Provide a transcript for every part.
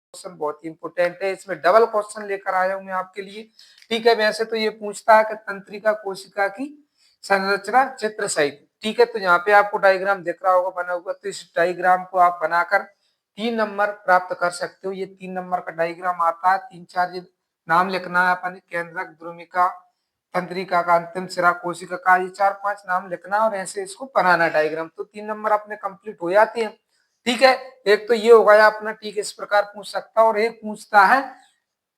Question बहुत ही important है, इसमें डबल क्वेश्चन लेकर आया हूं मैं आपके लिए। ठीक है, वैसे तो ये पूछता है कि तंत्रिका कोशिका की संरचना चित्र सहित। ठीक है, तो यहाँ पे आपको डायग्राम दिख रहा होगा बना हुआ, तो इस डायग्राम को आप बनाकर 3 नंबर प्राप्त कर सकते हो। ये 3 नंबर का डायग्राम आता है, 3-4 नाम लिखना है अपन, केंद्रक, द्रुमिका, तंत्रिका का अंतिम सिरा, कोशिका का, ये 4-5 नाम लिखना और ऐसे इसको बनाना डायग्राम, तो 3 नंबर अपने कंप्लीट हो जाते हैं। ठीक है, एक तो ये हो गया अपना। ठीक है, इस प्रकार पूछ सकता है। और एक पूछता है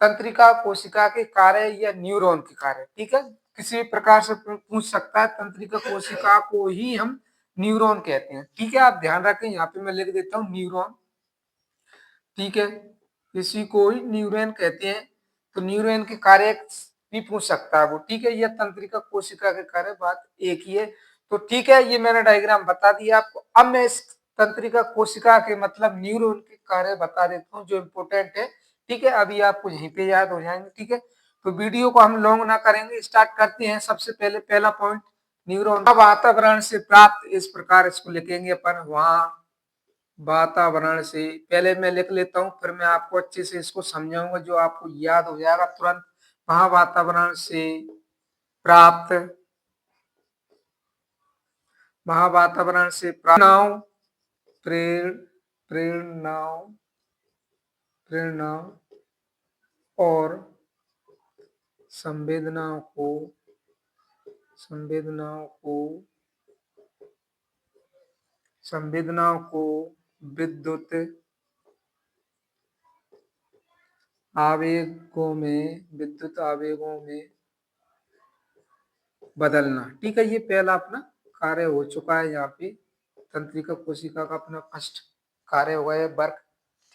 तंत्रिका कोशिका के कार्य या न्यूरॉन के कार्य। ठीक है, किसी भी प्रकार से पूछ सकता है। तंत्रिका कोशिका को ही हम न्यूरॉन कहते हैं। ठीक है, आप ध्यान रखें, यहाँ पे मैं लिख देता हूँ न्यूरॉन। ठीक है, इसी को ही न्यूरॉन कहते हैं। तो न्यूरॉन के कार्य भी पूछ सकता है वो। ठीक है, यह तंत्रिका कोशिका के कार्य बात एक ही है। तो ठीक है, ये मैंने डायग्राम बता दिया आपको। अब मैं इस तंत्रिका कोशिका के मतलब न्यूरॉन के कार्य बता देता हूँ जो इम्पोर्टेंट है। ठीक है, अभी आपको यहीं पे याद हो जाएंगे। ठीक है, तो वीडियो को हम लॉन्ग ना करेंगे, स्टार्ट करते हैं। सबसे पहले पहला पॉइंट, न्यूरॉन वातावरण से प्राप्त, इस प्रकार इसको लिखेंगे अपन, वहां वातावरण से। पहले मैं लिख लेता हूं, फिर मैं आपको अच्छे से इसको समझाऊंगा, जो आपको याद हो जाएगा तुरंत। वहां वातावरण से प्राप्त, वहां वातावरण से प्राप्त प्रेरणाओं प्रेरणाओं और संवेदनाओं को विद्युत आवेगों में बदलना। ठीक है, ये पहला अपना कार्य हो चुका है। यहाँ पे तंत्रिका कोशिका का अपना फर्स्ट कार्य हो गया है, वर्क।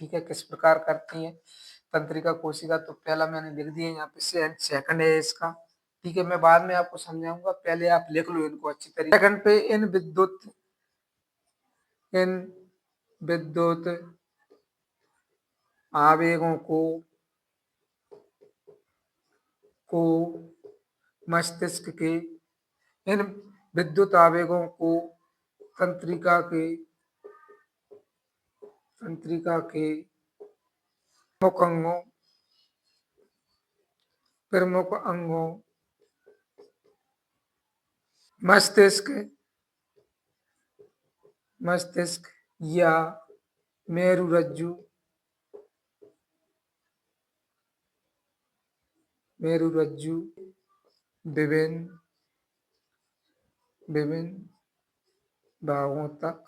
ठीक है, किस प्रकार करती है तंत्रिका कोशिका, तो पहला मैंने लिख दिया यहाँ पे, सेकंड है इसका। ठीक है, मैं बाद में आपको समझाऊंगा, पहले आप लिख लो इनको अच्छी तरीके। सेकंड पे, इन विद्युत आवेगों को मस्तिष्क के, इन विद्युत आवेगों को तंत्रिका के प्रमुख अंगों मस्तिष्क या मेरुरज्जु विभिन्न भागों तक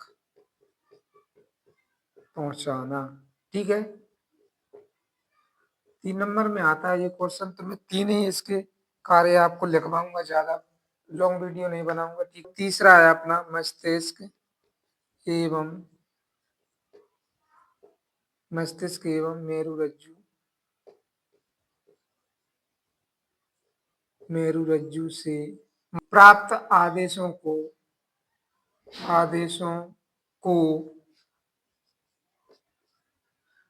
पहुंचाना। ठीक है, 3 नंबर में आता है ये क्वेश्चन, तो मैं 3 ही इसके कार्य आपको लिखवाऊंगा, ज्यादा लॉन्ग वीडियो नहीं बनाऊंगा। ठीक, तीसरा है अपना एवं मस्तिष्क एवं मेरुरज्जु से प्राप्त आदेशों को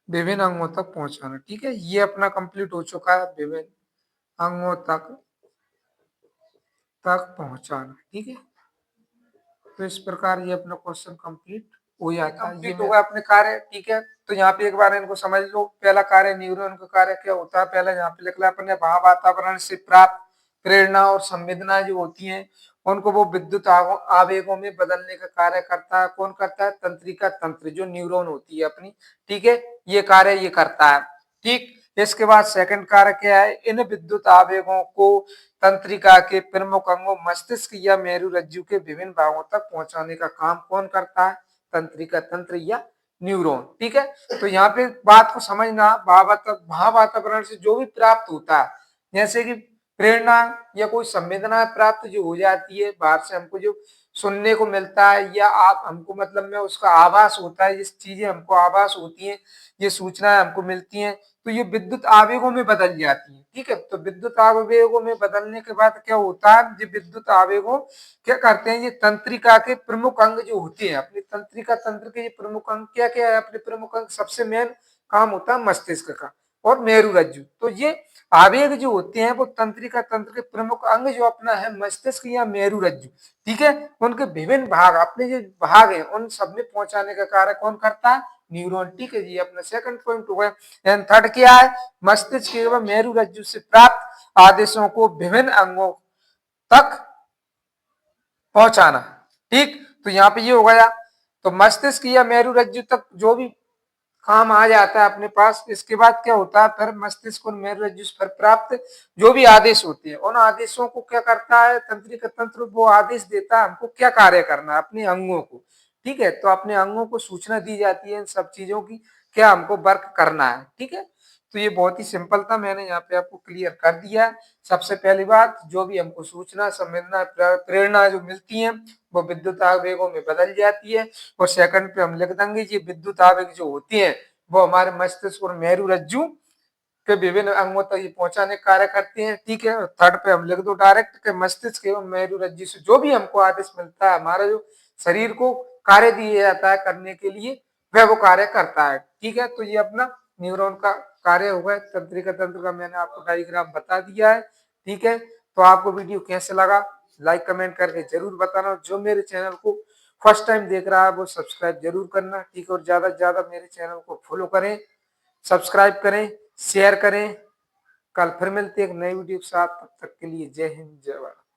विभिन्न अंगों तक पहुंचाना। ठीक है, ये अपना कंप्लीट हो चुका है, विभिन्न अंगों तक पहुंचाना। ठीक है, तो इस प्रकार ये अपना क्वेश्चन कंप्लीट हो जाता है। ये होगा अपने कार्य। ठीक है, तो यहाँ पे एक बार इनको समझ लो। पहला कार्य, न्यूरॉन का कार्य क्या होता है, पहला यहाँ पे लिख लिया अपने, वहां वातावरण से प्राप्त प्रेरणा और संवेदना जो होती हैं, उनको वो विद्युत आवेगों में बदलने का कार्य करता है। कौन करता है? तंत्रिका तंत्र, जो न्यूरॉन होती है अपनी। ठीक है, ये कार्य ये करता है। ठीक, इसके बाद सेकंड कार्य क्या है? इन विद्युत आवेगों को तंत्रिका के प्रमुख अंगों मस्तिष्क या मेरुरज्जु के विभिन्न भागों तक पहुंचाने का काम कौन करता है? तंत्रिका तंत्र या न्यूरॉन। ठीक है, तो यहाँ पे बात को समझना, वहां वातावरण से जो भी प्राप्त होता है, जैसे कि प्रेरणा या कोई संवेदना प्राप्त जो हो जाती है बाहर से, हमको जो सुनने को मिलता है, या आप हमको मतलब में उसका आभास होता है, जिस चीजें हमको आभास होती हैं, ये सूचनाएं हमको मिलती हैं, तो ये विद्युत आवेगों में बदल जाती है। ठीक है, तो विद्युत आवेगों में बदलने के बाद क्या होता है? ये विद्युत आवेगों क्या करते हैं? ये तंत्रिका के प्रमुख अंग जो होते हैं, अपनी तंत्रिका तंत्र के ये प्रमुख अंग क्या क्या है? अपने प्रमुख अंग, सबसे मेन काम होता है मस्तिष्क का और मेरुरज्जु। तो ये आवेग जो होते हैं वो तंत्रिका तंत्र के प्रमुख अंग जो अपना है मस्तिष्क या मेरुरज्जु। ठीक है, उनके विभिन्न भाग, अपने जो भाग हैं उन सब में पहुंचाने का कार्य कौन करता है? न्यूरॉन। ठीक है जी, अपना सेकंड पॉइंट हो गया। एंड थर्ड क्या है, मस्तिष्क एवं मेरु रज्जु से प्राप्त आदेशों को विभिन्न अंगों तक पहुंचाना। ठीक, तो यहाँ पे ये हो गया। तो मस्तिष्क या मेरु रज्जु तक जो भी काम आ जाता है अपने पास, इसके बाद क्या होता है, फिर मस्तिष्क और मेरु रज्जु पर प्राप्त जो भी आदेश होते हैं, उन आदेशों को क्या करता है तंत्रिका तंत्र, वो आदेश देता है हमको क्या कार्य करना है अपने अंगों को। ठीक है, तो अपने अंगों को सूचना दी जाती है इन सब चीजों की, क्या हमको वर्क करना है। ठीक है, तो ये बहुत ही सिंपल था, मैंने यहाँ पे आपको क्लियर कर दिया है। सबसे पहली बात, जो भी हमको सूचना संवेदना प्रेरणा जो मिलती है वो विद्युत आवेगों में बदल जाती है। और सेकंड पे हम लिख देंगे ये विद्युत आवेग जो होती है वो हमारे मस्तिष्क और मेरु रज्जु के विभिन्न अंगों तक ये पहुंचाने का कार्य करते हैं। ठीक है, थर्ड पे हम लिख दो डायरेक्ट के मस्तिष्क एवं मेरु रज्जु से जो भी हमको आदेश मिलता है, हमारा जो शरीर को कार्य दिया जाता है करने के लिए, वह वो कार्य करता है। ठीक है, तो ये अपना न्यूरॉन का कार्य होगा। तंत्रिका तंत्र का मैंने आपको डायग्राम बता दिया है। ठीक है, तो आपको वीडियो कैसे लगा लाइक कमेंट करके जरूर बताना। जो मेरे चैनल को फर्स्ट टाइम देख रहा है वो सब्सक्राइब जरूर करना। ठीक है, और ज्यादा से ज्यादा मेरे चैनल को फॉलो करें, सब्सक्राइब करें, शेयर करें। कल फिर मिलते हैं एक नई वीडियो के साथ, तब तक के लिए जय हिंद जय भारत।